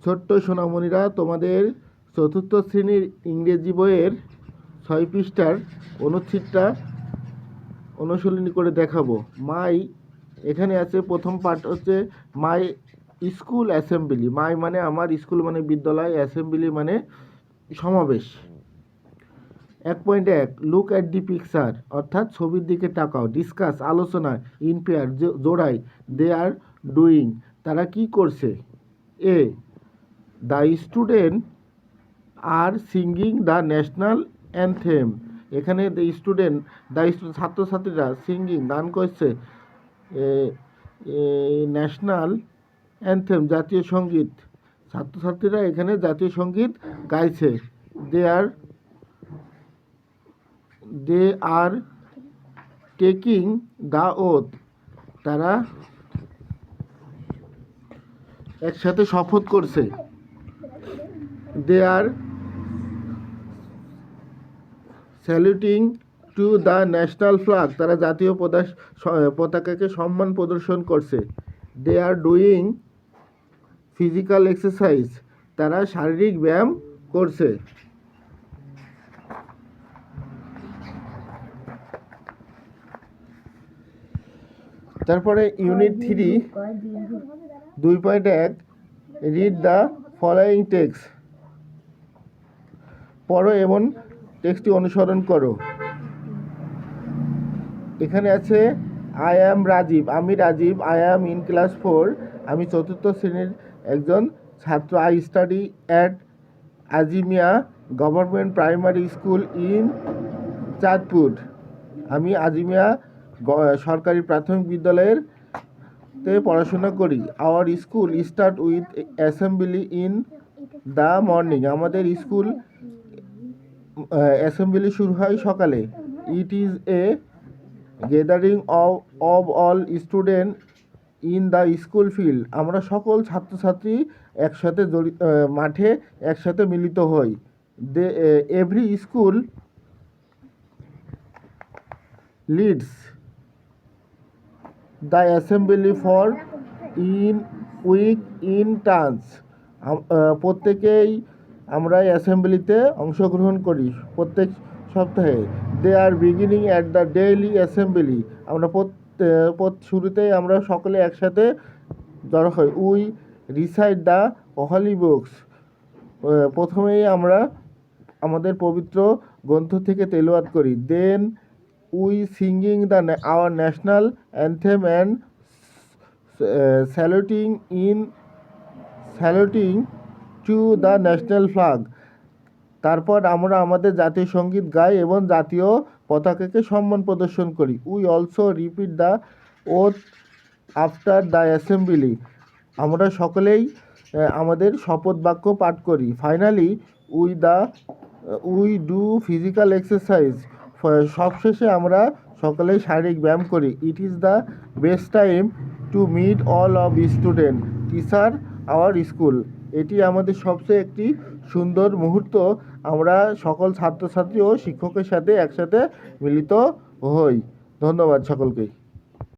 ছোট্ট সোনামণিরা, তোমাদের চতুর্থ শ্রেণীর ইংরেজি বইয়ের 6 পৃষ্ঠার অনুচ্ছেদটা অনুশীলনী করে দেখাবো। মাই, এখানে আছে প্রথম পার্ট হচ্ছে মাই স্কুল অ্যাসেম্বলি। মাই মানে আমার, স্কুল মানে বিদ্যালয়, অ্যাসেম্বলি মানে সমাবেশ। 1.1 লুক অ্যাট দি পিকচার, অর্থাৎ ছবির দিকে তাকাও। ডিসকাস, আলোচনা। ইন পেয়ার, জোড়াই। দে আর ডুইং, তারা কি করছে। A, the student are singing the national anthem. এখানে দ্য স্টুডেন্ট, ছাত্রছাত্রীরা, সিঙ্গিং গান করছে, ন্যাশনাল অ্যানথেম জাতীয় সঙ্গীত, ছাত্রছাত্রীরা এখানে জাতীয় সঙ্গীত গাইছে। They are taking the oath, তারা একসাথে শপথ করছে। They are saluting to the national flag, তারা জাতীয় পতাকাকে সম্মান প্রদর্শন করছে। They are doing physical exercise, তারা শারীরিক ব্যায়াম করছে। তারপরে unit 3 2.1 read the following text, পড়ো এবং টেক্সটটি অনুসরণ করো। এখানে আছে আই অ্যাম রাজীব, আমি রাজীব। আই অ্যাম ইন ক্লাস 4, আমি চতুর্থ শ্রেণীর একজন ছাত্র। I study at Azimia government primary school in Chandpur, আমি আজিমিয়া সরকারি প্রাথমিক বিদ্যালয়ের পড়াশোনা করি। Our school start with assembly in the morning, আমাদের স্কুল অ্যাসেম্বলি শুরু হয় সকালে। It is a gathering of all student in the school field, আমরা সকল ছাত্রছাত্রী একসাথে মাঠে একসাথে মিলিত হই। Every school leads the assembly for week in turns, প্রত্যেকেই আমরা অ্যাসেম্বলিতে অংশগ্রহণ করি প্রত্যেক সপ্তাহে। They are beginning at the daily assembly, আমরা শুরুতেই আমরা সকলে একসাথে জড়ো হই। We recite the holy books, প্রথমেই আমরা আমাদের পবিত্র গ্রন্থ থেকে তেলাওয়াত করি। Then we singing our national anthem and saluting to the national flag, তারপর আমরা আমাদের জাতীয় সঙ্গীত গাই এবং জাতীয় পতাকাকে সম্মান প্রদর্শন করি। We also repeat the oath after the assembly, আমরা সকলেই আমাদের শপথ বাক্য পাঠ করি। Finally we do physical exercise, সবশেষে আমরা সকলেই শারীরিক ব্যায়াম করি। It is the best time to meet all of student teacher our school, এটি আমাদের সবচেয়ে একটি সুন্দর মুহূর্ত, আমরা সকল ছাত্রছাত্রী ও শিক্ষকের সাথে একসাথে মিলিত হই। ধন্যবাদ সকলকেই।